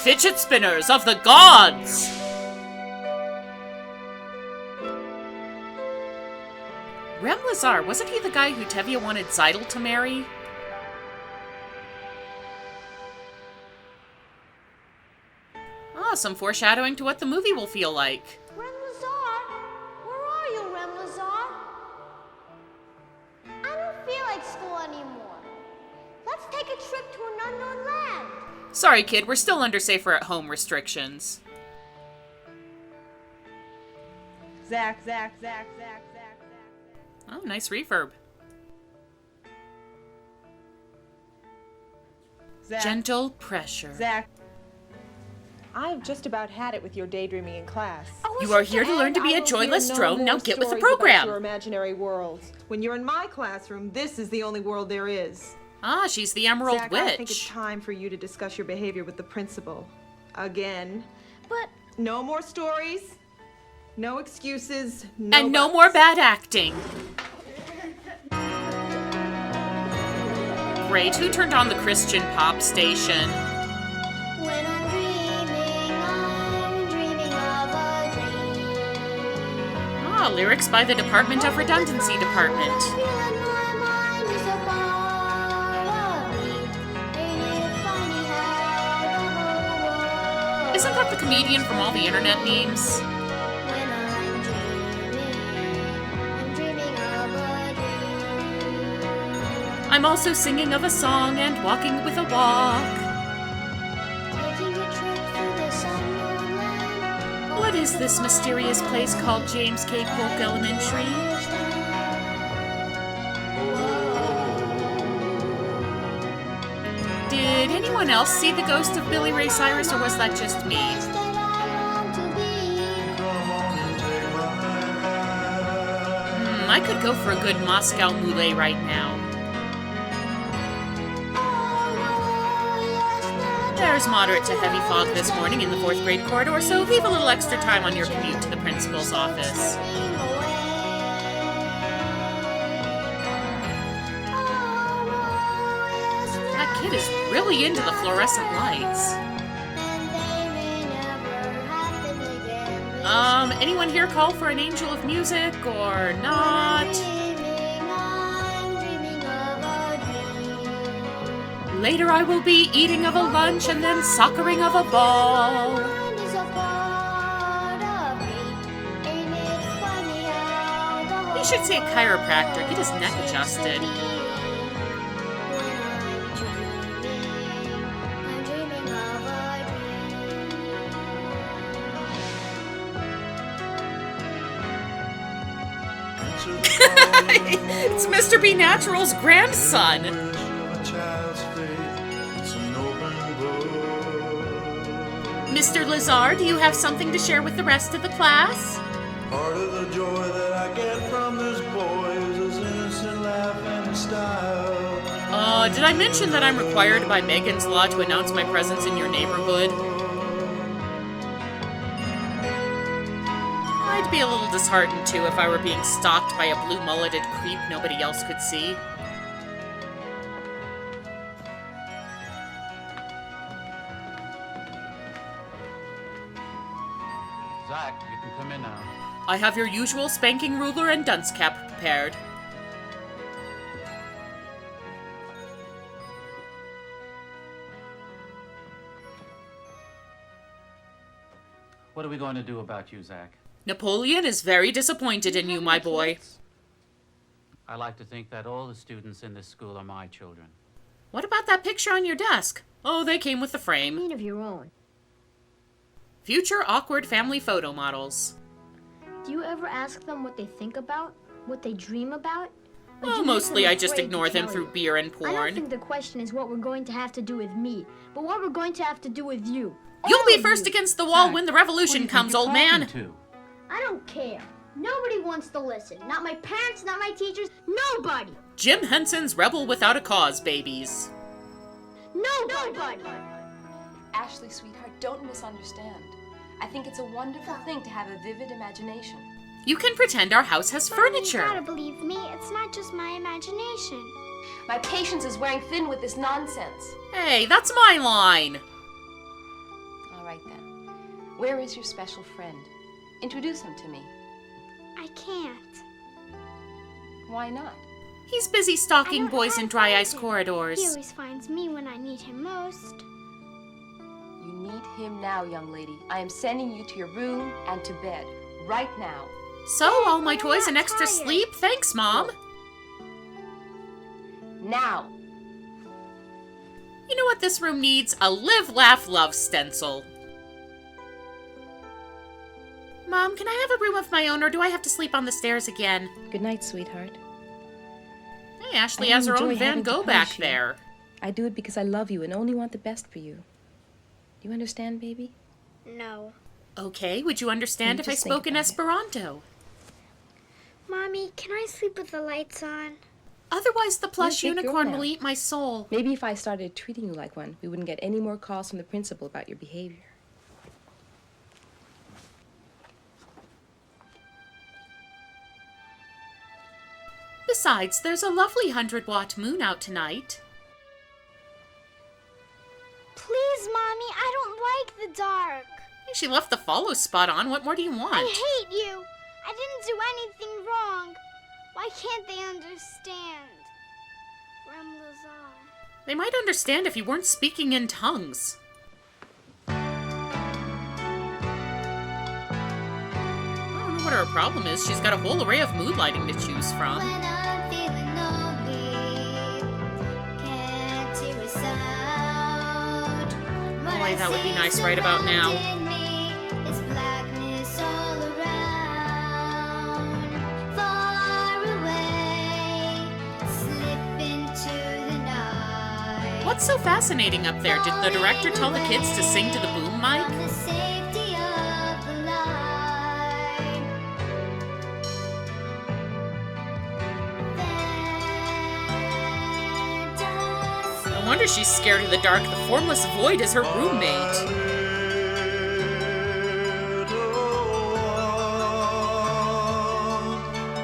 fidget spinners of the gods! Rem Lezar, wasn't he the guy who Tevye wanted Zeidel to marry? Ah, some foreshadowing to what the movie will feel like. Rem Lezar? Where are you, Rem Lezar? I don't feel like school anymore. Let's take a trip to an unknown land. Sorry, kid, we're still under safer at home restrictions. Zack. Oh, nice reverb. Zack. Gentle pressure. Zack. I've just about had it with your daydreaming in class. You are here to learn to be a joyless drone. Now get with the program. Your imaginary worlds. When you're in my classroom, this is the only world there is. Ah, she's the Emerald Zack, Witch. I think it's time for you to discuss your behavior with the principal. Again. But no more stories. No excuses. And no more bad acting. Great. Who turned on the Christian pop station? when I'm dreaming of a dream. Ah, lyrics by the Department of Redundancy Department. Feeling my mind is a part of me. Ain't it funny how the whole world Isn't that the comedian from all the internet memes? when I'm dreaming of a dream. I'm also singing of a song and walking with a walk. Taking a trip through this unknown land. What is this mysterious place called James K. Polk Elementary? Did anyone else see the ghost of Billy Ray Cyrus, or was that just me? I could go for a good Moscow Moulet right now. There's moderate to heavy fog this morning in the 4th grade corridor, so leave a little extra time on your commute to the principal's office. That kid is really into the fluorescent lights. Anyone here call for an angel of music, or not? Later I will be eating of a lunch and then soccering of a ball. He should see a chiropractor, get his neck adjusted. It's Mr. B. Natural's grandson. Mr. Lezar, do you have something to share with the rest of the class? Part of the joy that I get from this boy is his innocent laugh and style. Did I mention that I'm required by Megan's Law to announce my presence in your neighborhood? I'd be a little disheartened, too, if I were being stalked by a blue-mulleted creep nobody else could see. Zack, you can come in now. I have your usual spanking ruler and dunce cap prepared. What are we going to do about you, Zack? Napoleon is very disappointed in you, my boy. I like to think that all the students in this school are my children. What about that picture on your desk? Oh, they came with the frame. Need of your own. Future awkward family photo models. Do you ever ask them what they think about? What they dream about? Or do Well, you mostly make them I just afraid to ignore them tell through you? beer and I don't porn. think the question is what we're going to have to do with me, but what we're going to have to do with you. You'll All be of first you. against the wall Zack, when the who do revolution you comes, think old you're man. talking to? I don't care. Nobody wants to listen. Not my parents, not my teachers, nobody. Jim Henson's Rebel Without a Cause, babies. Nobody. Ashley, sweetheart, don't misunderstand. I think it's a wonderful thing to have a vivid imagination. You can pretend our house has You furniture. gotta believe me, it's not just my imagination. My patience is wearing thin with this nonsense. Hey, that's my line. right then. Where is your special friend? Introduce him to me. I can't. Why not? He's busy I stalking don't boys in have Dry Ice friends. corridors. He always finds me when I need him most. You need him now, young lady. I am sending you to your room and to bed. Right now. So, all my I'm toys not and extra tired. sleep? Thanks, Mom. Now. You know what this room needs? A Live, Laugh, Love stencil. Mom, can I have a room of my own, or do I have to sleep on the stairs again? Good night, sweetheart. Hey, Ashley I has her own enjoy Van having to Gogh back punish you. there. I do it because I love you and only want the best for you. Do you understand, baby? No. Okay, would you understand You if I just think spoke in about it. Esperanto? Mommy, can I sleep with the lights on? Otherwise, the plush You're a big girl unicorn now. will eat my soul. Maybe if I started treating you like one, we wouldn't get any more calls from the principal about your behavior. Besides, there's a lovely 100-watt moon out tonight. Please, Mommy, I don't like the dark. Hey, she left the follow spot on. What more do you want? I hate you. I didn't do anything wrong. Why can't they understand? Rem Lezar. They might understand if you weren't speaking in tongues. I don't know what her problem is. She's got a whole array of mood lighting to choose from. When I'm feeling lonely, can't hear a sound. Boy, that would be nice right about now. It's blackness all around. Far away, slip into the night. What's so fascinating up there? Did the director tell the kids to sing to the boom mic? From the safety of the line. Fantasy. No wonder she's scared of the dark. The formless void is her roommate.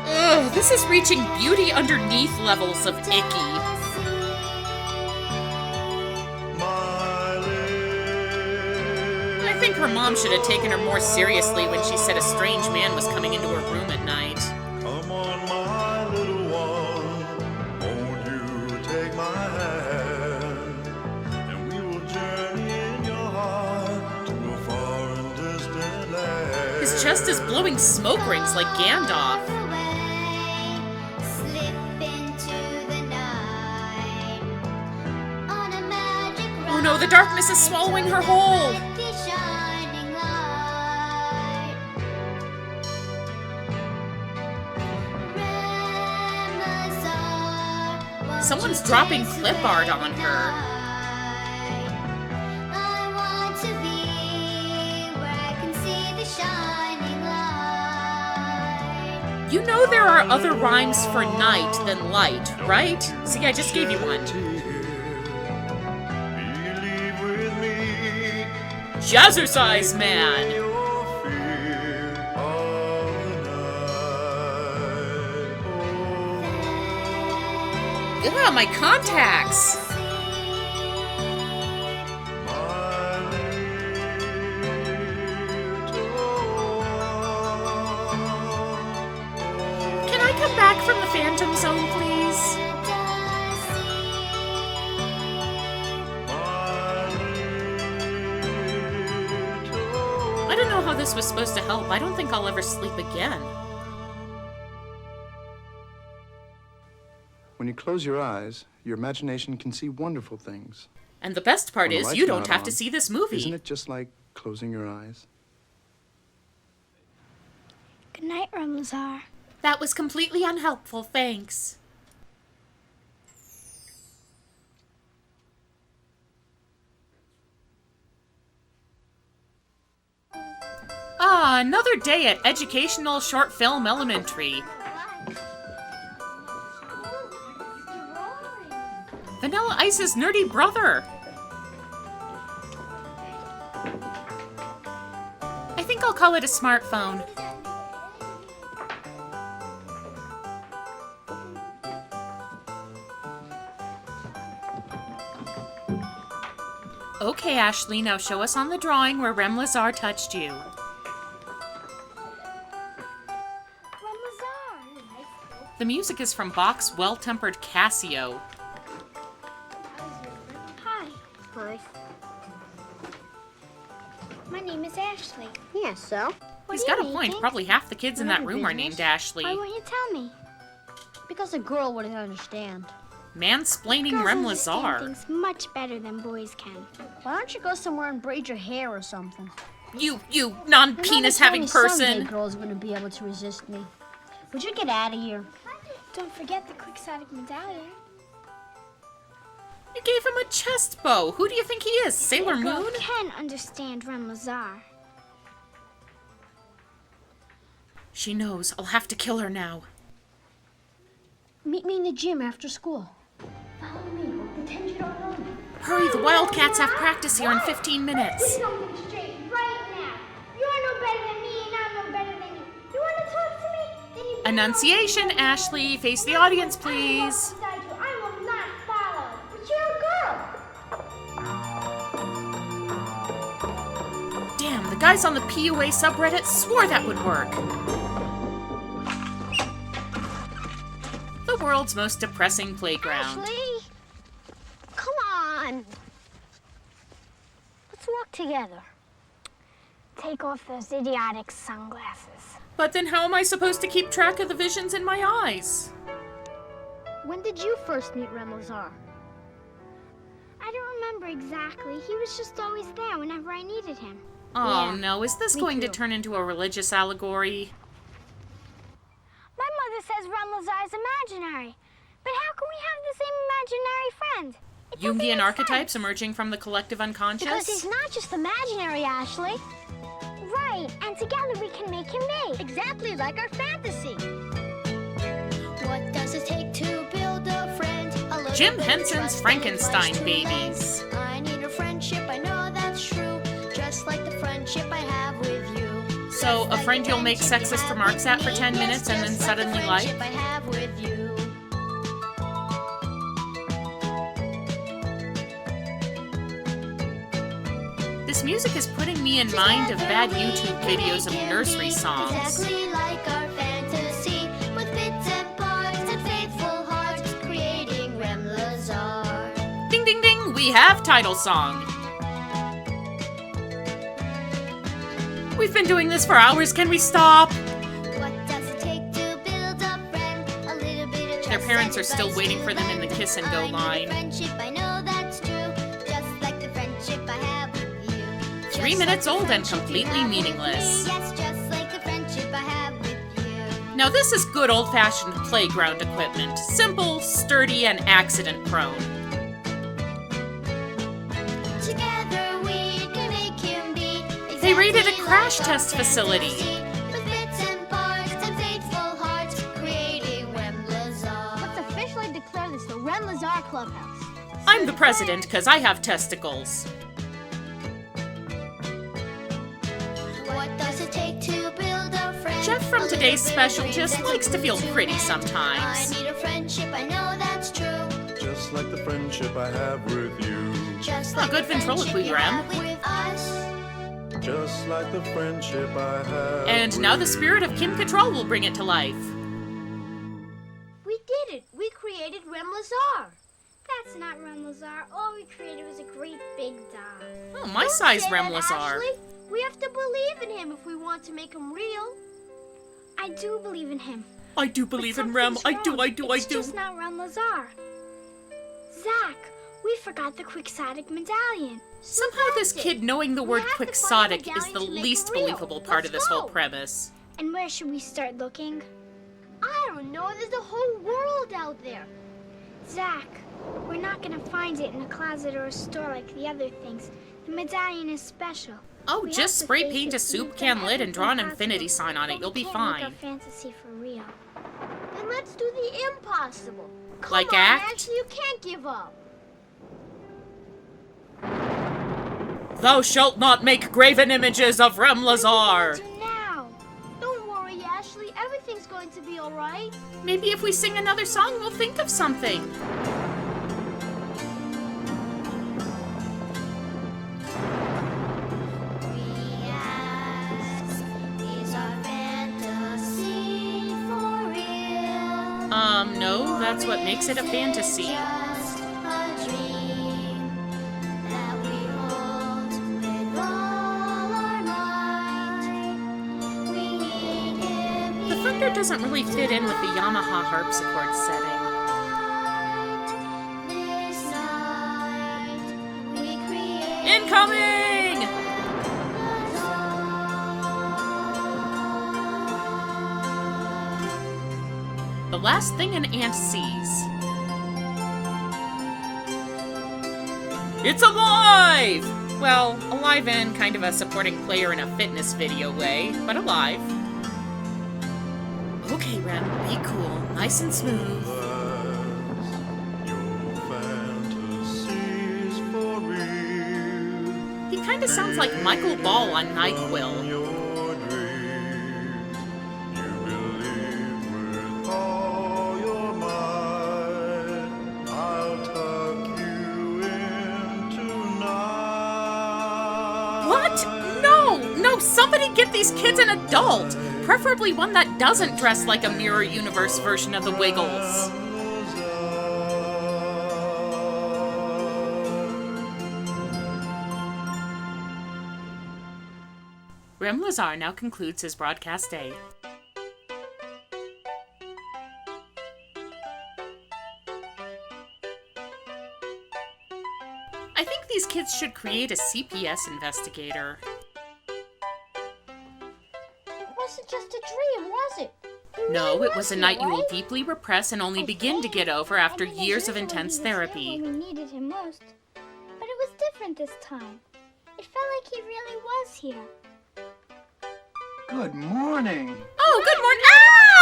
Ugh, this is reaching beauty underneath levels of icky. I think her mom should have taken her more seriously when she said a strange man was coming into her room at night. Come on, my little one, won't you take my hand? And we will journey in your heart to a far and distant land. His chest is blowing smoke rings like Gandalf. Away, slip into the night. On a magic Oh no, the darkness is swallowing her whole. ride, the shining light. Rem Lezar, won't Someone's you dropping dance clip art on away her. the night? I want to be where I can see the shining light. You know there are other rhymes for night than light, right? See, I just gave you one. Believe with me, Jazzercise Man! your fear of the night. Ugh, my contacts! Can I come back from the Phantom Zone, please? I don't know how this was supposed to help. I don't think I'll ever sleep again. When you close your eyes, your imagination can see wonderful things. And the best part When the is, lights you are don't not have on, to see this movie. Isn't it just like closing your eyes? Good night, Rem Lezar. That was completely unhelpful, thanks. Ah, another day at Educational Short Film Elementary. Vanilla Ice's nerdy brother. I think I'll call it a smartphone. Okay, Ashlee, now show us on the drawing where Rem Lezar touched you. Rem Lezar. The music is from Bach's Well-Tempered Casio. Hi. Hi. My name is Ashlee. Yeah, so? He's got a point. Probably half the kids in that room are named Why Ashlee. won't you tell me? Because a girl wouldn't understand. Mansplaining Girls Rem understand Lezar. things much better than boys can. Why don't you go somewhere and braid your hair or something? You non-penis having Someday person. girls are gonna be able to resist me. Would you get out of here? Don't forget the quixotic medallion. You gave him a chest bow. Who do you think he is? Sailor A girl Moon? can understand Rem Lezar. She knows. I'll have to kill her now. Meet me in the gym after school. Follow me. We'll pretend you don't know me. Hurry, the Wildcats have practice here in 15 minutes. Something straight right now. You are no better than me, and I'm no better than you. You want to talk to me? Then you better Enunciation, Ashlee. Face the audience, please. I will not follow. But you're a girl. Damn, the guys on the PUA subreddit swore that would work. The world's most depressing playground. Ashlee! Come on! Let's walk together. Take off those idiotic sunglasses. But then how am I supposed to keep track of the visions in my eyes? When did you first meet Rem Lezar? I don't remember exactly. He was just always there whenever I needed him. Oh Yeah, no, is this me going to too. turn into a religious allegory? My mother says Rem Lezar is imaginary. But how can we have the same imaginary friend? It doesn't Jungian make archetypes sense. emerging from the collective unconscious? Because he's not just imaginary, Ashlee. Right, and together we can make him me. Exactly like our fantasy. What does it take to build a friend? Jim Henson's Frankenstein babies. I need a friendship, I know that's true. Just like the friendship I have with you. So, a friend you'll make sexist remarks at for 10 minutes and then suddenly like? I have with you. This music is putting me in mind of bad YouTube videos of nursery songs. Exactly like our fantasy, with bits and parts and faithful hearts, creating Rem Lezar. Ding ding ding, we have title song. We've been doing this for hours, can we stop? What does it take to build a friend? A little bit of Their trust, parents are still sacrifice, waiting for them in the kiss and go I need a line. friendship, I know that's true. Just like the friendship I have with you. 3 Just minutes like the old and friendship you completely have with meaningless. me. Yes, just like the friendship I have with you. Now this is good old-fashioned playground equipment. Simple, sturdy, and accident-prone. Together we can make him be. They raided a exactly crash like our test facility. fantasy, with bits and parts and faithful hearts, creating Rem Lezar. Let's officially declare this the Rem Lezar Clubhouse. I'm the president because I have testicles. What does it take to build a friend? Jeff from A today's little bit of special just reason likes to feel to pretty end. sometimes. I need a friendship, I know that's true. Just like the friendship I have with you. Just Oh, like good the friendship ventriloquy, you Rem. have with us. Just like the friendship I have. And now the with spirit of Kim Cattrall will bring it to life. We did it. We created Rem Lezar. That's not Rem Lezar. All we created was a great big doll. Oh, my size Say Rem that, Lezar. Ashlee. We have to believe in him if we want to make him real. I do believe in him. I do believe in Rem. I do. It's just not Rem Lezar. Zach, we forgot the quixotic medallion. Somehow this kid knowing the word have to find quixotic the is the medallion to make least it real. believable part of Let's this whole go. premise. And where should we start looking? I don't know. There's a whole world out there. Zach, we're not gonna find it in a closet or a store like the other things. The medallion is special. Oh, We just have to spray face paint it, a soup we've can done lid and draw an everything infinity possible, sign on it. but You'll we be can't make fine. our fantasy for real. Then let's do the impossible. Come Like on, act? Ashley, you can't give up. Thou shalt not make graven images of Rem Lezar. Do now. Don't worry, Ashley. Everything's going to be all right. Maybe if we sing another song, we'll think of something. that's what makes it a fantasy. Just a dream that we hold with all our might. We need him. The thunder doesn't really fit in with the Yamaha harpsichord setting. This night we create. Incoming! The last thing an ant sees. It's alive! Well, alive and kind of a supporting player in a fitness video way, but alive. Okay, Rem, be cool. Nice and smooth. Your fantasies for real. He kind of sounds like Michael Ball on NyQuil. Your dreams, you believe with all your might. I'll tuck you in tonight. What? No, somebody get these kids an adult! Preferably one that doesn't dress like a Mirror Universe version of the Wiggles. Rem Lezar now concludes his broadcast day. I think these kids should create a CPS investigator. It wasn't just a dream, was it? No, it was a night you will deeply repress and only begin to get over after years of intense therapy. When we needed him most. But it was different this time. It felt like he really was here. Good morning. Oh, good morning!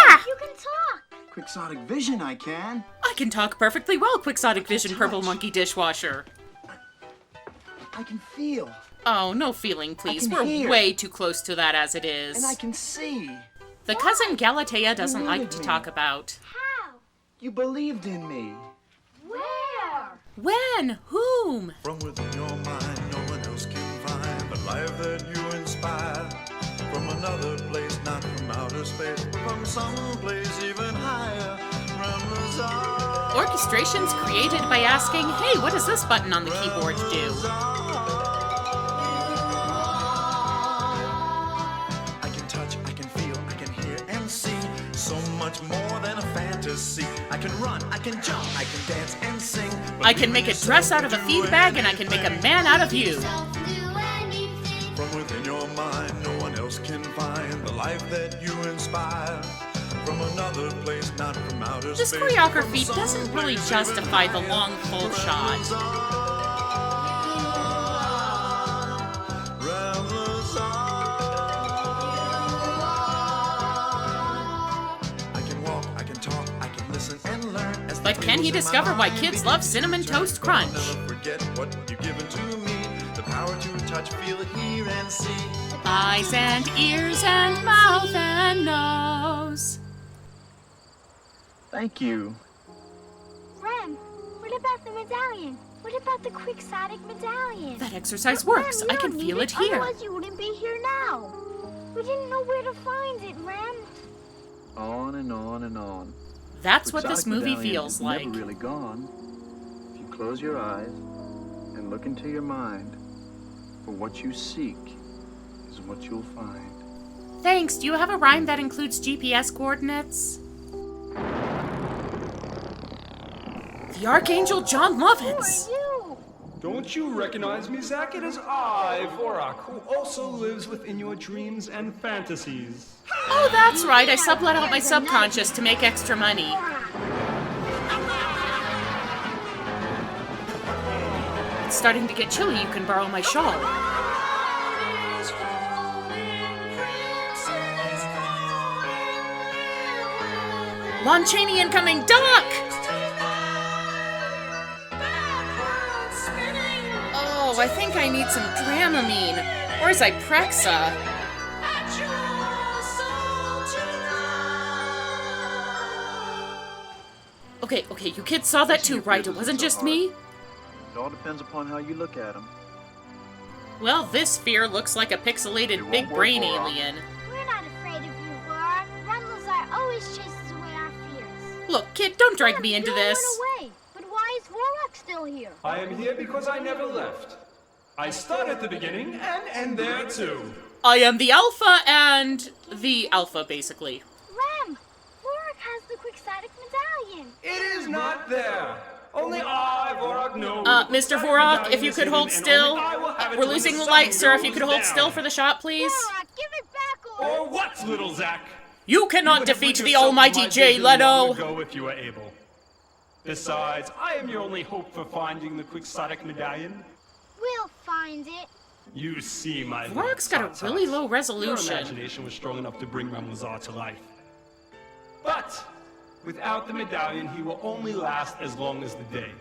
Ah! You can talk. Quixotic vision, I can. I can talk perfectly well, Quixotic Vision Purple Monkey Dishwasher. I can feel. Oh, no feeling, please. can We're hear. way too close to that as it is. And I can see. The cousin Galatea doesn't You like needed to me. talk about. How? You believed in me. Where? When? Whom? From within your mind, no one else can find the life that you inspire. From another place, not from outer space, from some place even higher. Rem Lezar. Orchestrations created by asking, hey, what does this button on the keyboard do? I can touch, I can feel, I can hear and see. So much more than a fantasy. I can run, I can jump, I can dance and sing. I can make a dress out of a feed bag and I can make a man out of you. From within your mind, no one else can find the life that you inspire. From another place, not from outer This space. choreography from doesn't some really place justify even the higher. long full shot. Rem Lezar. I can walk, I can talk, I can listen and learn. As the But can he wheels in my discover why mind kids begin love to Cinnamon turn? Toast Crunch? I'll never forget what you've given to me. The power to touch, feel, hear, and see. Eyes and ears and mouth and nose. Thank you. Rem, what about the medallion? What about the quixotic medallion? That exercise works. Rem, I you can don't feel need it here. Otherwise you wouldn't be here now. We didn't know where to find it, Rem. On and on and on. That's what this Quixotic movie medallion feels is like. Never really gone. If you close your eyes and look into your mind, for what you seek is what you'll find. Thanks. Do you have a rhyme that includes GPS coordinates? The Archangel John Lovitz. You. Don't you recognize me, Zack? It is I, Vorak, who also lives within your dreams and fantasies. Oh, that's right. I sublet out my subconscious to make extra money. It's starting to get chilly. You can borrow my shawl. Lon Chaney incoming. Duck! Oh, I think I need some Dramamine. Or Zyprexa. Okay, you kids saw that too, right? It wasn't just me? It all depends upon how you look at them. Well, this sphere looks like a pixelated big brain alien. We're not afraid of you, Laura. Rem Lezar always chases away our fears. Look, kid, don't drag me into this. Went away. But why is Vorlok still here? I am here because I never left. I start at the beginning and end there too. I am the Alpha and the Alpha, basically. Rem, Vorlok has the quixotic medallion. It is not there. Only I, Vorlok, know. Mr. Vorlok, if you could hold still. We're losing the light, sir. If you could hold still for the shot, please. Vorlok, give it back, Or what, little Zack? You cannot defeat the almighty Jay Leno. Go if you are able. Besides, I am your only hope for finding the quixotic medallion. We'll find it. You see, my Vorlok's got a really low Your resolution. imagination was strong enough to bring Rem Lezar to life. But without the medallion, he will only last as long as the day.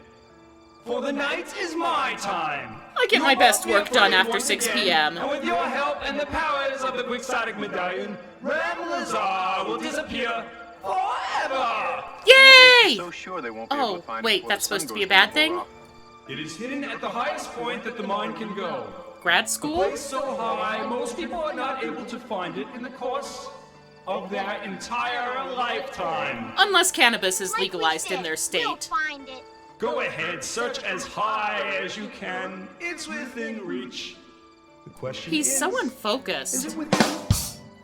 For the night is my time. I get my best work done after 6 p.m. And with your help and the powers of the quixotic medallion, Rem Lezar will disappear forever. Yay! So sure they won't be able Oh, to find it wait, before that's the sun supposed to be a goes bad down, thing? Vorlok. It is hidden at the highest point that the mind can go. Grad A school? place so high, most people are not able to find it in the course of their entire lifetime. Unless cannabis is Like we legalized in said, their We'll state. find it. Go ahead, search as high as you can. It's within reach. The question He's is, so is unfocused. it within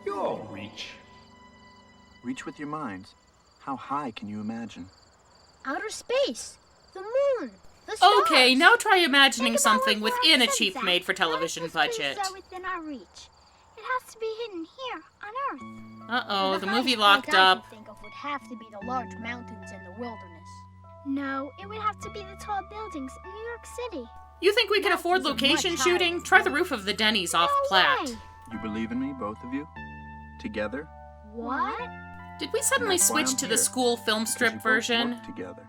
your reach? Reach with your minds. How high can you imagine? Outer space, the moon, the stars. Okay, now try imagining Think about something what Vorlok within a said, cheap Zack. made-for-television None of budget. the spaces are within our reach. It has to be hidden here on Earth. Uh-oh, the movie highest locked point I up. can think of would have to be the large mountains in the wilderness. No, it would have to be the tall buildings in New York City. You think we can afford Mountains are much location higher. shooting? Try the roof of the Denny's off No Platte. way. You believe in me, both of you? Together? What? Did we suddenly That's why switch I'm to the here. school film Because strip you both version? work together.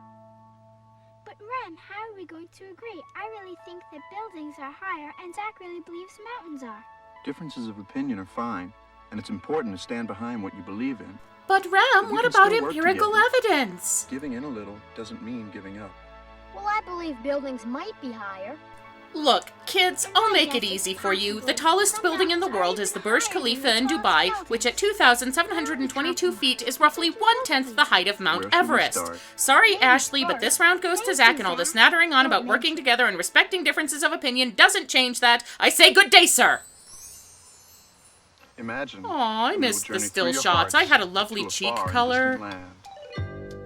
But Rem, how are we going to agree? I really think that buildings are higher, and Zack really believes mountains are. Differences of opinion are fine, and it's important to stand behind what you believe in. But Rem, we what can about still work empirical together. evidence? Giving in a little doesn't mean giving up. Well, I believe buildings might be higher. Look, kids, I'll make it easy for you. The tallest building in the world is the Burj Khalifa in Dubai, which at 2,722 feet is roughly 1/10 the height of Mount Where should we Everest. start? Sorry, Ashley, but this round goes to Zack, and all this nattering on about working together and respecting differences of opinion doesn't change that. I say good day, sir! Imagine. Aw, I a little missed the journey still through your shots. hearts I had a lovely to a cheek far and color. distant land.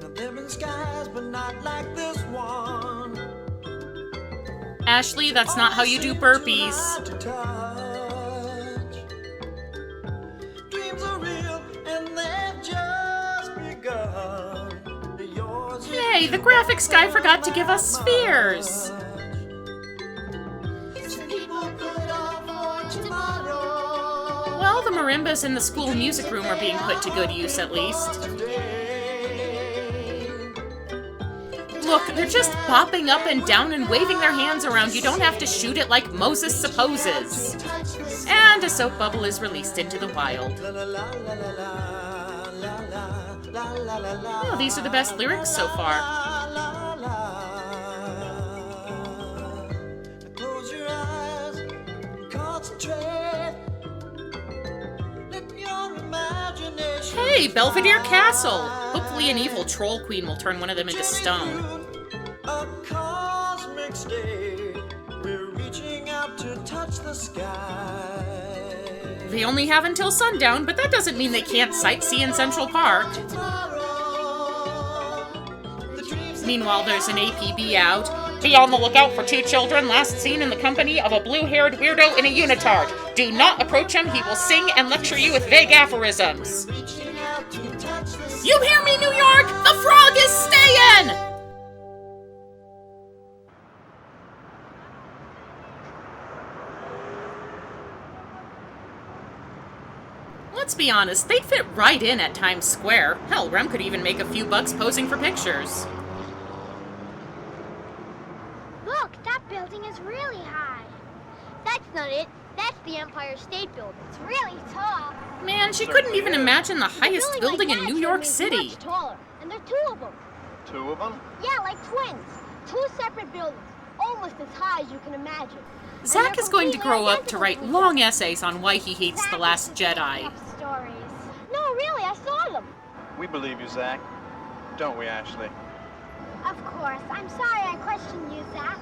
Now, there been skies, but not like this one. Ashley, that's not how you do burpees. To touch. Dreams are real, and they've just begun. Yours is Hey, the graphics guy forgot to give us spheres. Some people put off for tomorrow. Well, the marimbas in the school music room are being put to good use, at least. Look, they're just bopping up and down and waving their hands around. You don't have to shoot it like Moses supposes. And a soap bubble is released into the wild. Oh, these are the best lyrics so far. Close your eyes, concentrate. Let your imagination Hey, Belvedere Castle! Hopefully an evil troll queen will turn one of them into stone. a cosmic state. We're reaching out to touch the sky. They only have until sundown, but that doesn't mean they can't sightsee in Central Park. Meanwhile, there's an APB out. Be on the lookout for 2 children last seen in the company of a blue-haired weirdo in a unitard. Do not approach him, he will sing and lecture you with vague aphorisms. You hear me, New York? The frog is staying! Let's be honest, they'd fit right in at Times Square. Hell, Rem could even make a few bucks posing for pictures. Look, that building is really high. That's not it. That's the Empire State Building. It's really tall. Man, she couldn't even imagine the highest A building in like New that York is City. Much taller, and there are 2 of them. 2 of them? Yeah, like twins. 2 separate buildings, almost as high as you can imagine. Zack is going to grow up to write long essays on why he hates The Last Jedi. Stories. No, really, I saw them. We believe you, Zack. don't we, Ashlee? Of course. I'm sorry I questioned you, Zack.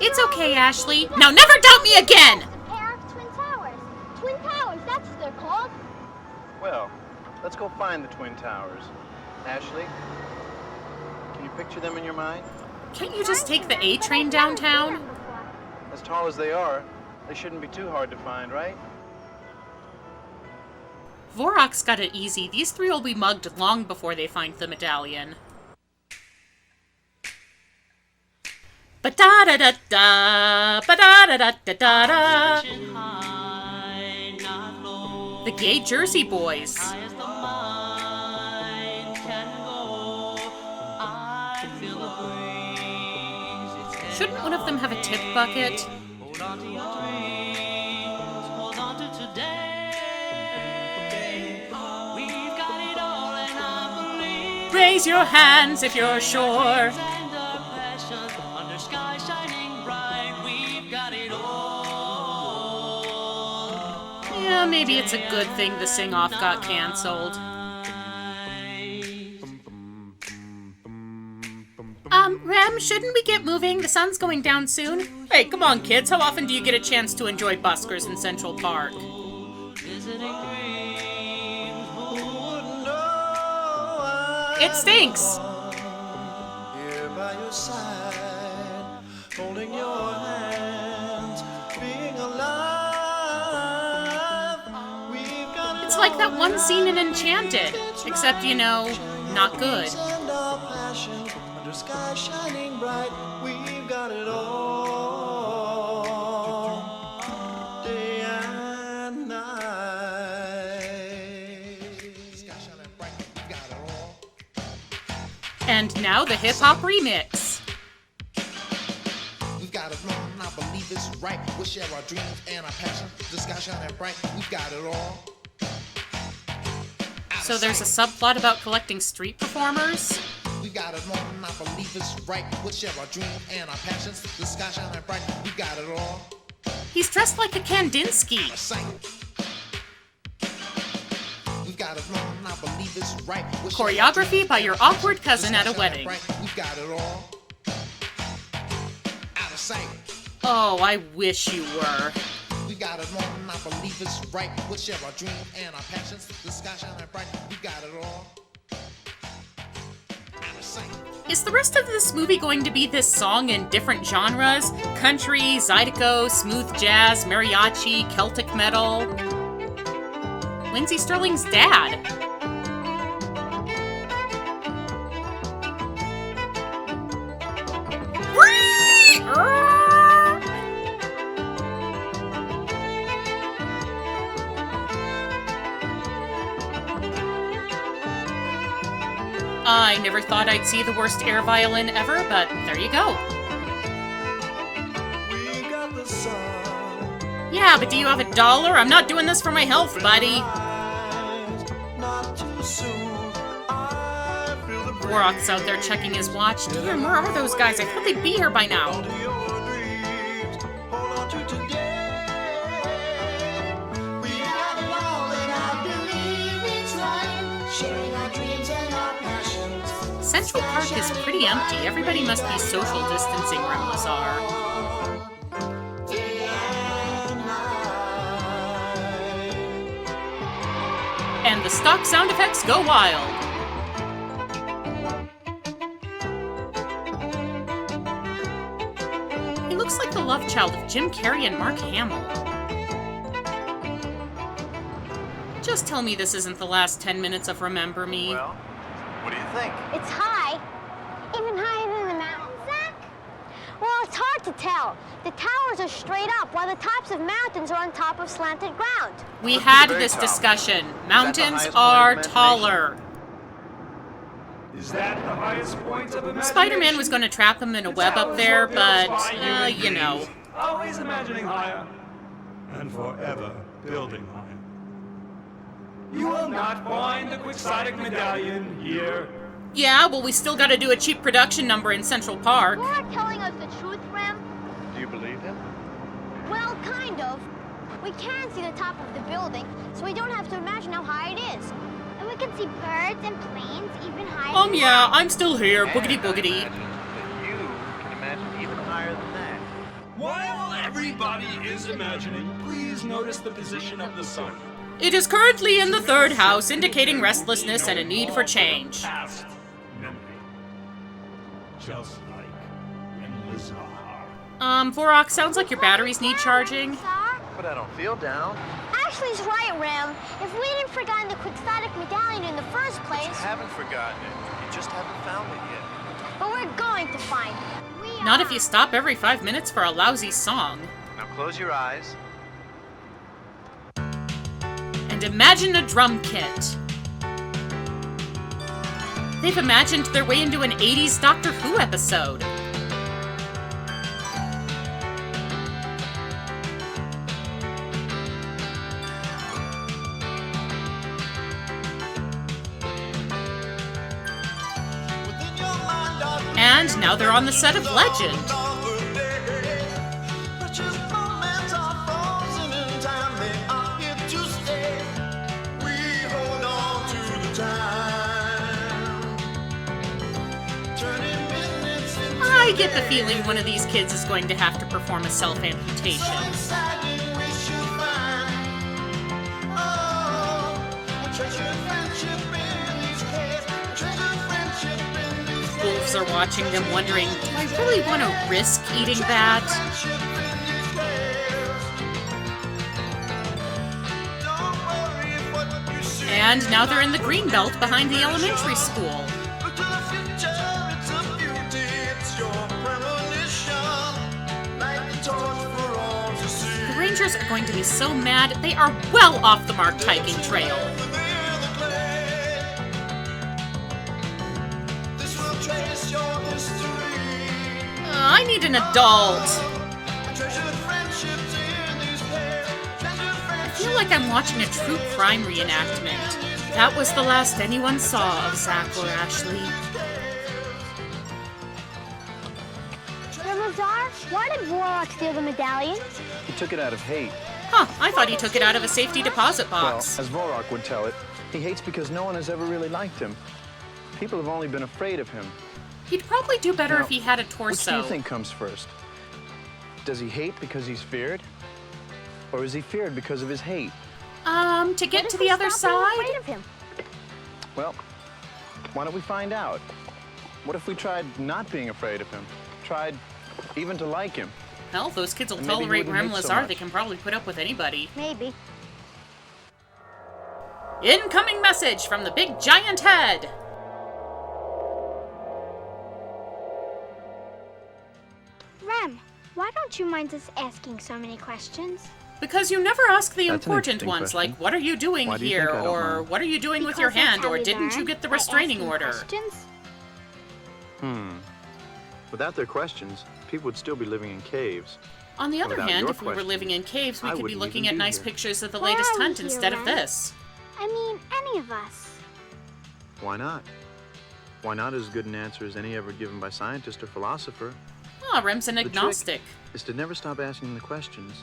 It's okay, Ashlee. Now never doubt me again! A pair of twin towers. Twin towers, that's what they're called. Well, let's go find the Twin Towers. Ashlee, can you picture them in your mind? Can't you just take the A train downtown? As tall as they are, they shouldn't be too hard to find, right? Vorok's got it easy. These three will be mugged long before they find the medallion. Ba-da-da-da-da, ba-da-da-da-da-da. The Gay Jersey Boys. Shouldn't one of them have a tip bucket? Raise your hands if you're sure. Yeah, maybe it's a good thing the sing-off got cancelled. Rem, shouldn't we get moving? The sun's going down soon. Hey, come on, kids. How often do you get a chance to enjoy buskers in Central Park? It stinks. Here by your side, holding your hands, being alive. We've got It's like that one scene in Enchanted, except, you know, not good. and our passion under sky shining bright. We've got it all, day and night. Sky shining bright, we've got it all. And now the hip-hop remix. We've got it wrong, I believe it's right. We share our dreams and our passions. The sky shining bright, we've got it all. So there's a subplot about collecting street performers? We got it wrong, I believe it's right. We share our dreams and our passions. The sky shining bright, we got it all. He's dressed like a Kandinsky. We've got it wrong, I believe it's right. We share our Choreography dreams by and your our passions. awkward cousin The at a sky wedding. shining bright, we've got it all. Out of sight. Oh, I wish you were. We got it wrong, I believe it's right. We share our dreams and our passions. The sky shining bright, we got it all. Out of sight. Is the rest of this movie going to be this song in different genres? Country, zydeco, smooth jazz, mariachi, Celtic metal? Lindsey Sterling's dad. I never thought I'd see the worst air violin ever, but there you go. We got the sun. Yeah, but do you have $1? I'm not doing this for my health, buddy. Not too soon. I feel the Vorok's out there checking his watch. Damn, where are those guys? I thought they'd be here by now. to your dreams. Hold on to today. We got it all and I believe it's right. Sharing our dreams and our passions. Central Park is pretty empty. Everybody must be social distancing, Rem Lezar. Day and night. And the stock sound effects go wild. He looks like the love child of Jim Carrey and Mark Hamill. Just tell me this isn't the last 10 minutes of Remember Me. Well, what do you think? It's high. Even higher than the mountains, Zack? Well, it's hard to tell. The towers are straight up, while the tops of mountains are on top of slanted ground. We Look to had the very this top. discussion. Is Mountains that the highest are point of taller. Is that the highest point of imagination? Spider-Man was going to trap him in a web up there, but, you know. Always imagining higher. And forever building higher. You will not find the quixotic medallion here. Yeah, well, we still gotta do a cheap production number in Central Park. You're not telling us the truth, Rem? Do you believe him? Well, kind of. We can see the top of the building, so we don't have to imagine how high it is. And we can see birds and planes even higher than Yeah, that. I'm still here, boogity boogity. That you can imagine even higher than that. While everybody is imagining, please notice the position of the sun. It is currently in the third house, indicating restlessness and a need for change. Past memory. Just like Rem Lezar. Vorok, sounds like your batteries need charging. But I don't feel down. Ashley's right, Rem. If we didn't forgotten the quixotic medallion in the first You place, haven't forgotten it. You just haven't found it yet. but we're going to find it. We Not are. if you stop every 5 minutes for a lousy song. Now close your eyes. And imagine a drum kit. They've imagined their way into an 80s Doctor Who episode. And now they're on the set of Legend. I get the feeling one of these kids is going to have to perform a self-amputation. Wolves are watching them wondering, do I really want to risk eating that? And now they're in the greenbelt behind the elementary school. The Rangers are going to be so mad, they are well off the marked hiking trail. I need an adult. I feel like I'm watching a true crime reenactment. That was the last anyone saw of Zack or Ashlee. Rem Lezar, why did Vorok steal the medallion? He took it out of hate. Huh, I thought he took it out of a safety deposit Well, box. as Vorok would tell it, he hates because no one has ever really liked him. People have only been afraid of him. He'd probably do better Now, if he had a Which do torso. you think comes first? Does he hate because he's feared? Or is he feared because of his hate? To get to the other Stop being side? afraid of him. Well, why don't we find out? What if we tried not being afraid of him? Tried even to like him? Hell, those kids will And maybe he tolerate wouldn't Rem hate so Lezar. much. They can probably put up with anybody. Maybe. Incoming message from the big giant head. Rem, why don't you mind us asking so many questions? Because you never ask the That's an important interesting ones, question. like, what are you doing Why do you here? think I don't Or, mind? what are you doing with your Because that's hand? how Or we didn't you learn, get the by restraining asking order? questions. Without their questions, people would still be living in caves. On the other Without hand, your if we were questions, living in caves, we I could be wouldn't looking even at be nice here. pictures of the Why latest are we hunt here, instead of Rem? this. I mean, any of us. Why not? Why not is as good an answer as any ever given by scientist or philosopher. Ah, Rem's an The trick agnostic. is to never stop asking the questions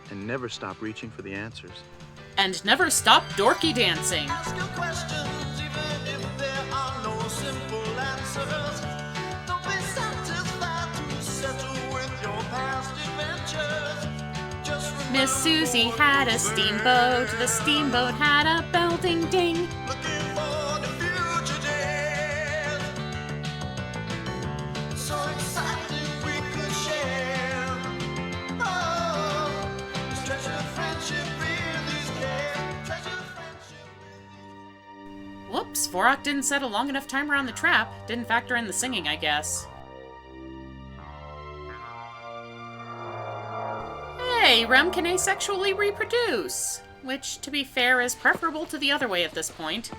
and never stop reaching for the answers. And never stop dorky dancing. Ask your questions even if there are no simple answers. Don't be satisfied to settle with your past adventures. Just remember Miss Susie had a steamboat. The steamboat had a bell ding ding. looking for the future days. So exciting we could share. Oh, this treasured friendship in these caves. Treasured friendship. Whoops, Vorok didn't set a long enough timer on the trap. Didn't factor in the singing, I guess. Hey, Rem can asexually reproduce. Which, to be fair, is preferable to the other way at this point.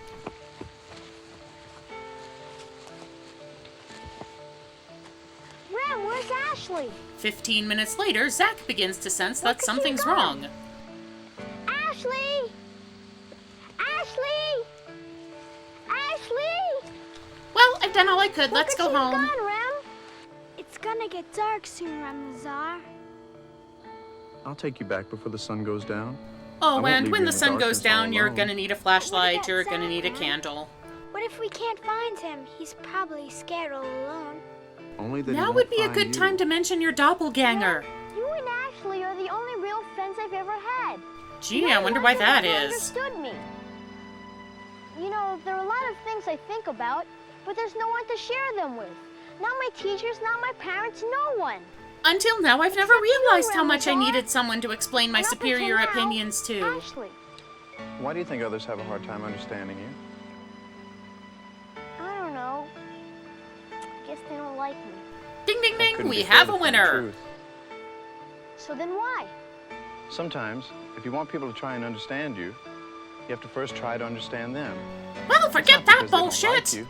Rem, where's Ashlee? 15 minutes later, Zack begins to sense that Where could she something's have wrong. gone? Ashlee! Ashley! Ashley! Well, I've done all I could. Where Let's could go she have home. gone, Rem? It's gonna get dark soon, Rem Lezar. I'll take you back before the sun goes down. Oh, won't and leave when you the in the sun goes darkness down, all you're alone. gonna need a flashlight, about you're gonna Zack, need a man? candle. What if we can't find him? He's probably scared all alone. Only that he Now won't would be a find good you. time to mention your doppelganger. You and Ashley are the only real friends I've ever had. Gee, I wonder why that is. Understood me. You know, there are a lot of things I think about, but there's no one to share them with. Not my teachers, not my parents, no one. Until now, I've never realized how Rem much I Lezar. needed someone to explain my And up superior until now, opinions to. Ashley. Why do you think others have a hard time understanding you? I don't know. I guess they don't like me. Ding ding That ding, couldn't we be have further a from the winner. truth. So then why? Sometimes, if you want people to try and understand you, you have to first try to understand them. Well, It's forget not that because they don't bullshit. like you.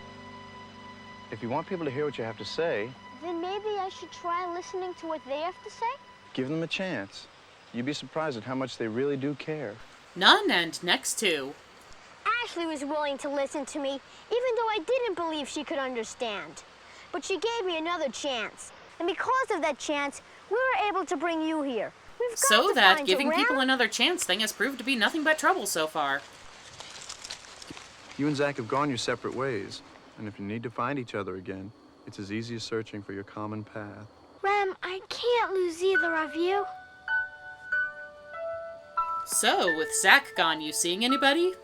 If you want people to hear what you have to say, Then maybe I should try listening to what they have to say? give them a chance. You'd be surprised at how much they really do care. None and next to. Ashley was willing to listen to me, even though I didn't believe she could understand. But she gave me another chance. And because of that chance, we were able to bring you here. We've got So to that find giving you, people Rem. another chance thing has proved to be nothing but trouble so far. You and Zack have gone your separate ways, and if you need to find each other again, it's as easy as searching for your common path. Rem, I can't lose either of you. So, with Zack gone, you seeing anybody?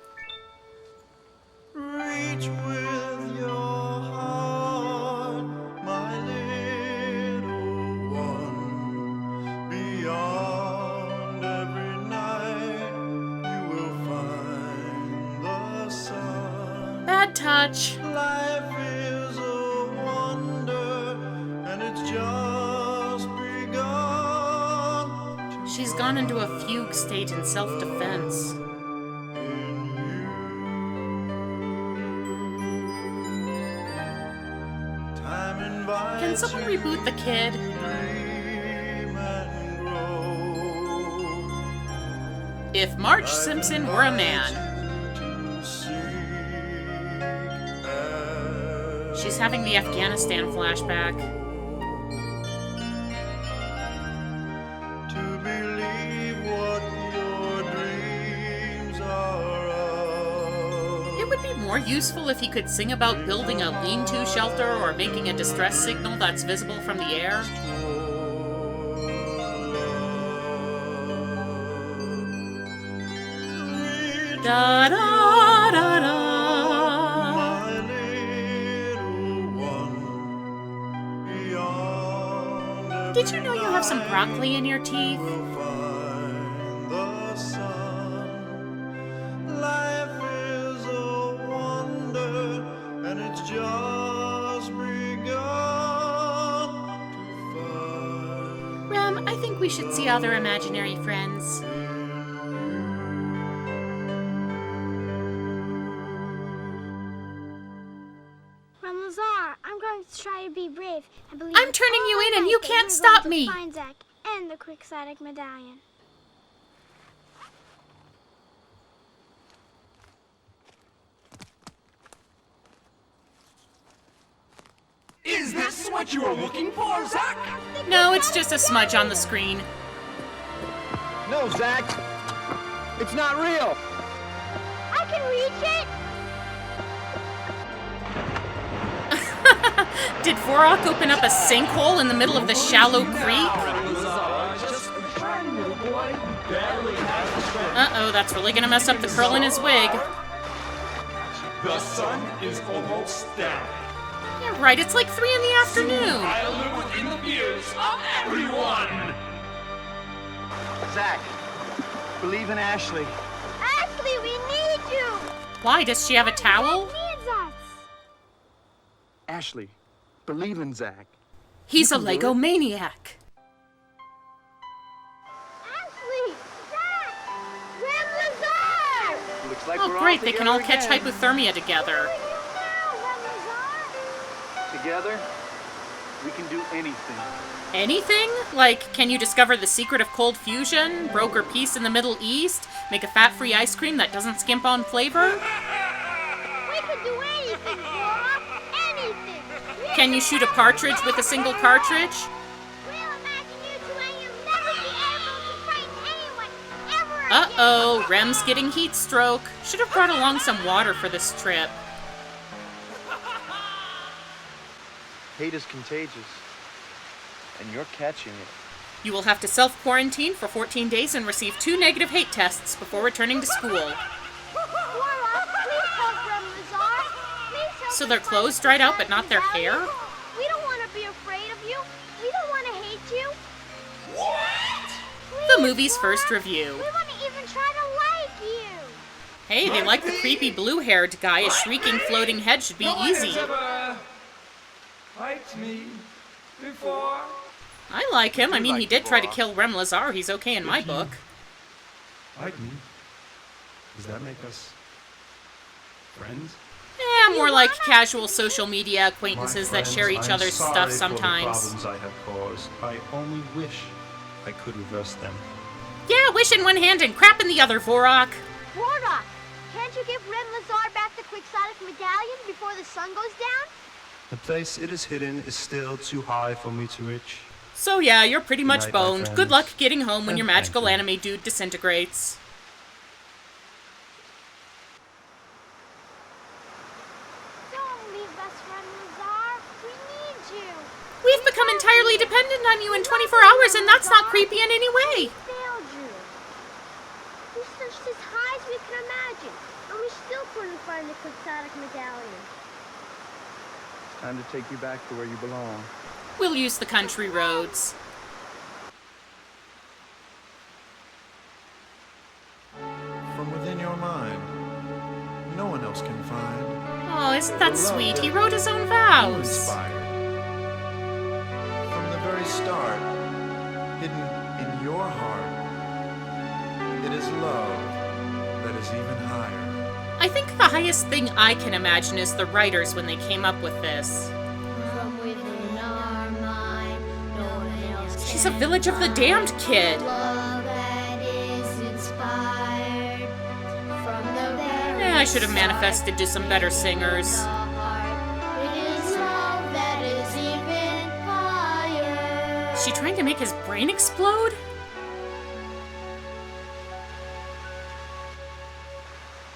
Reach with your heart, my little one. Beyond every night, you will find the sun. Bad touch. Life is a wonder, and it's just begun. She's gone into a fugue state in self-defense. Time invites Can someone reboot the kid? dream and grow. If Marge Simpson were a man. To seek She's having the Afghanistan flashback. to believe what your dreams are of. It would be more useful if he could sing about building a lean-to shelter or making a distress signal that's visible from the air. Da da da da. My little one, beyond Did you know you have some broccoli in your teeth? find the sun. Life is a wonder, and it's just begun to find. Rem, I think we should see other imaginary friends. Rem Lezar, I'm going to try to be brave and believe. I'm turning you all in and night you that can't we're stop going me. to find Zack and the quixotic medallion. Is this what you were looking for, Zack? No, it's just a smudge on the screen. No, Zack! It's not real! I can reach it. Did Vorok open up a sinkhole in the middle of the shallow creek? Uh-oh, that's really gonna mess up the curl in his wig. The sun is almost down. Yeah, right, it's like 3 in the afternoon. I'll live within the views of everyone. Zack, believe in Ashley. Ashley, we need you. Why, does she have a towel? Zack needs us. Ashley, believe in Zack. He's a Lego maniac. Ashley, Zack, Rem Lezar. Looks like Oh, we're great, they can all catch again. hypothermia together. Now, Rem Lezar. Together, we can do anything. Anything? Like, can you discover the secret of cold fusion, broker peace in the Middle East, make a fat-free ice cream that doesn't skimp on flavor? We could do anything, Flora. Anything. Can you shoot a partridge with a single cartridge? We'll imagine you two and you'll never be able to frighten anyone ever Uh-oh, Rem's getting heat stroke. Should have brought along some water for this trip. Hate is contagious, and you're catching it. You will have to self-quarantine for 14 days and receive 2 negative hate tests before returning to school. Laura, please help Rem Lezar. Please help So us their find clothes the dried out but medallion. not their hair? We don't want to be afraid of you. We don't want to hate you. The movie's first review. We want to even try to like you. Hey, they like the creepy blue-haired guy. A shrieking floating head should be No one easy. has ever liked me before. I like him. I mean, he like did try to Laura. kill Rem Lezar. He's okay in my book. Like me? Does that make us friends? Yeah, more like casual social media acquaintances that share each other's stuff sometimes. For the problems I have caused. I only wish I could reverse them. Yeah, wish in one hand and crap in the other, Vorok. Wardock, can't you give Rem Lezar back the quixotic medallion before the sun goes down? The place it is hidden is still too high for me to reach. So yeah, you're pretty much Good night, my boned. friends. Good luck getting home when And your thank magical you. anime dude disintegrates. Don't leave us, Rem Lezar. We need you. We've become entirely dependent on you in 24 hours, and that's not creepy in any way. We failed you. We searched as high as we could imagine, and we still couldn't find the quixotic medallion. Time to take you back to where you belong. We'll use the country roads. From within your mind, no one else can find. Oh, isn't that sweet? He wrote his own You vows. inspired. From the very start, hidden in your heart, it is love that is even higher. I think the highest thing I can imagine is the writers when they came up with this. From within our mind, no one else She's a Village of the Damned kid. love that is inspired from the very Yeah, I should have manifested to some better singers. heart. It is love that is even higher. Is she trying to make his brain explode?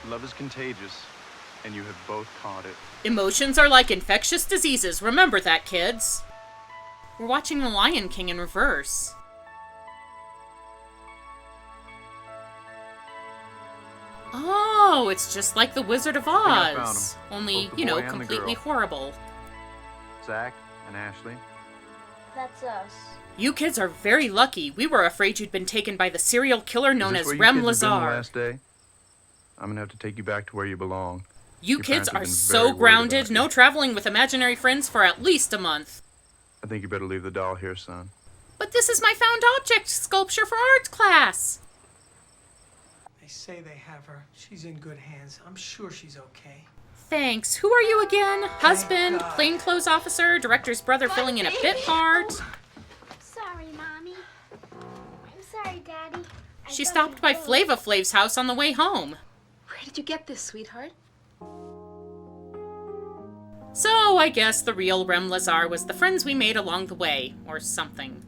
Love is contagious, and you have both caught it. Emotions are like infectious diseases. Remember that, kids. We're watching The Lion King in reverse. Oh, it's just like The Wizard of I found Oz. 'em. Only, Both the you know, boy and the completely girl. horrible. Zack and Ashlee. That's us. You kids are very lucky. We were afraid you'd been taken by the serial killer known Is as this where Rem you kids have been the Lezar. last day? I'm gonna have to take you back to where you belong. You Your kids parents have are been so very worried grounded, about no you. traveling with imaginary friends for at least a month. I think you better leave the doll here, son. But this is my found object sculpture for art class. They say they have her. She's in good hands. I'm sure she's okay. Thanks. Who are you again? Husband, God. plainclothes officer, director's brother filling in a bit part. Sorry, Mommy. I'm sorry, Daddy. She stopped by Flava Flav's house on the way home. Where did you get this, sweetheart? So I guess the real Rem Lezar was the friends we made along the way, or something.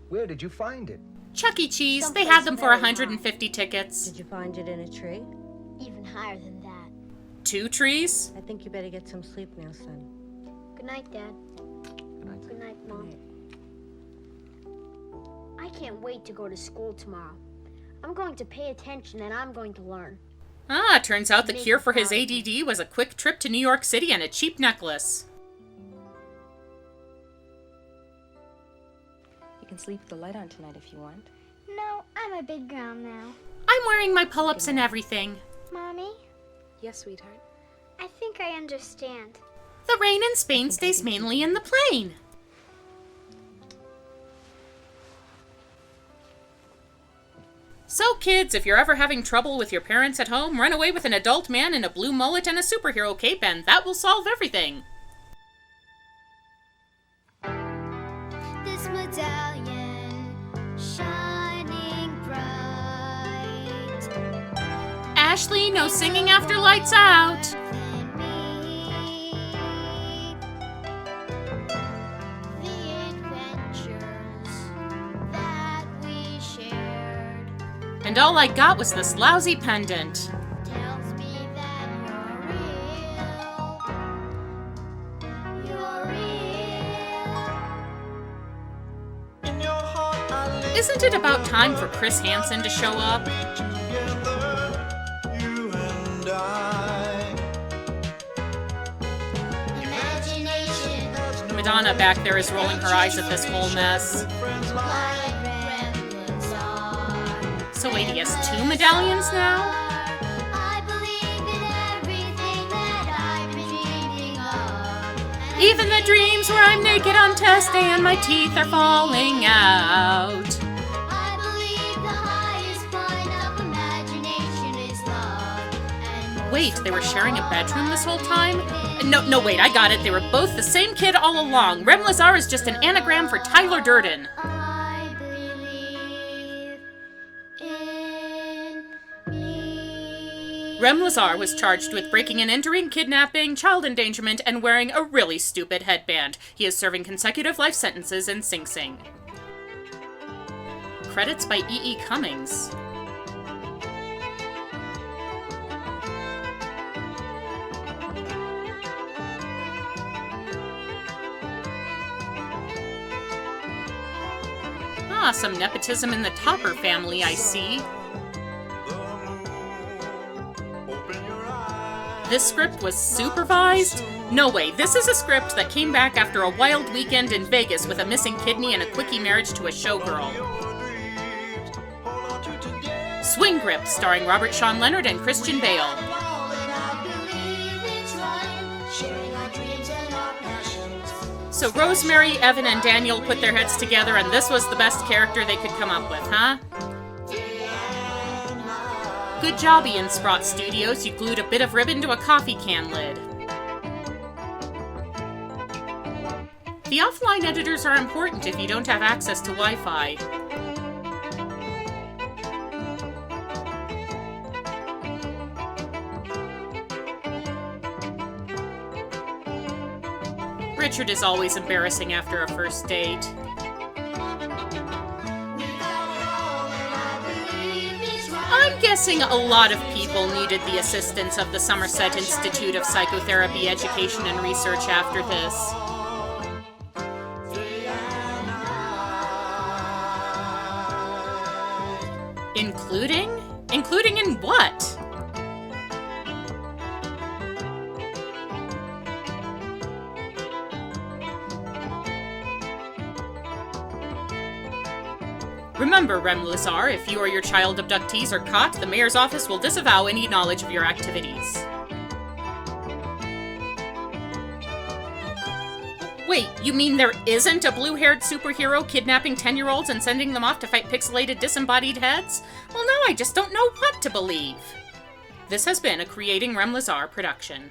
Where did you find it? Chuck E. Cheese, they had them for 150 tickets. Did you find it in a tree? Even higher than that. 2 trees? I think you better get some sleep now, son. Good night, Dad. Good night. Good night, Mom. I can't wait to go to school tomorrow. I'm going to pay attention and I'm going to learn. Ah, turns out the cure for his ADD was a quick trip to New York City and a cheap necklace. You can sleep with the light on tonight if you want. No, I'm a big girl now. I'm wearing my pull-ups and everything. Mommy, Yes, sweetheart. I think I understand. The rain in Spain stays mainly in the plain. So kids, if you're ever having trouble with your parents at home, run away with an adult man in a blue mullet and a superhero cape, and that will solve everything. This medallion shining bright. Ashlee, no singing after lights out. Within me, the And all I got was this lousy pendant. Tells me that you're real. In your heart I live Isn't it about time for Chris Hansen to show up? together, you and I. Imagination Madonna back there is rolling her eyes at this whole mess. like Rem Lezar. So wait, he has 2 medallions now? I believe in everything that I've been dreaming of. Even the dreams where I'm naked on test day and my teeth are falling out. I believe the highest point of imagination is love. And Wait, they were sharing a bedroom this whole time? No, wait, I got it. They were both the same kid all along. Rem Lezar is just an anagram for Tyler Durden. I believe in me. Rem Lezar was charged with breaking and entering, kidnapping, child endangerment, and wearing a really stupid headband. He is serving consecutive life sentences in Sing Sing. Credits by E.E. Cummings. Ah, some nepotism in the Topper family, I see. This script was supervised? No way, this is a script that came back after a wild weekend in Vegas with a missing kidney and a quickie marriage to a showgirl. Swing Grip, starring Robert Sean Leonard and Christian Bale. So Rosemary, Evan, and Daniel put their heads together and this was the best character they could come up with, huh? Good job, Ian Sprott Studios. You glued a bit of ribbon to a coffee can lid. The offline editors are important if you don't have access to Wi-Fi. Richard is always embarrassing after a first date. I'm guessing a lot of people needed the assistance of the Somerset Institute of Psychotherapy Education and Research after this. Including? Including in what? Remember, Rem Lezar, if you or your child abductees are caught, the mayor's office will disavow any knowledge of your activities. Wait, you mean there isn't a blue-haired superhero kidnapping 10-year-olds and sending them off to fight pixelated disembodied heads? Well, now I just don't know what to believe. This has been a Creating Rem Lezar production.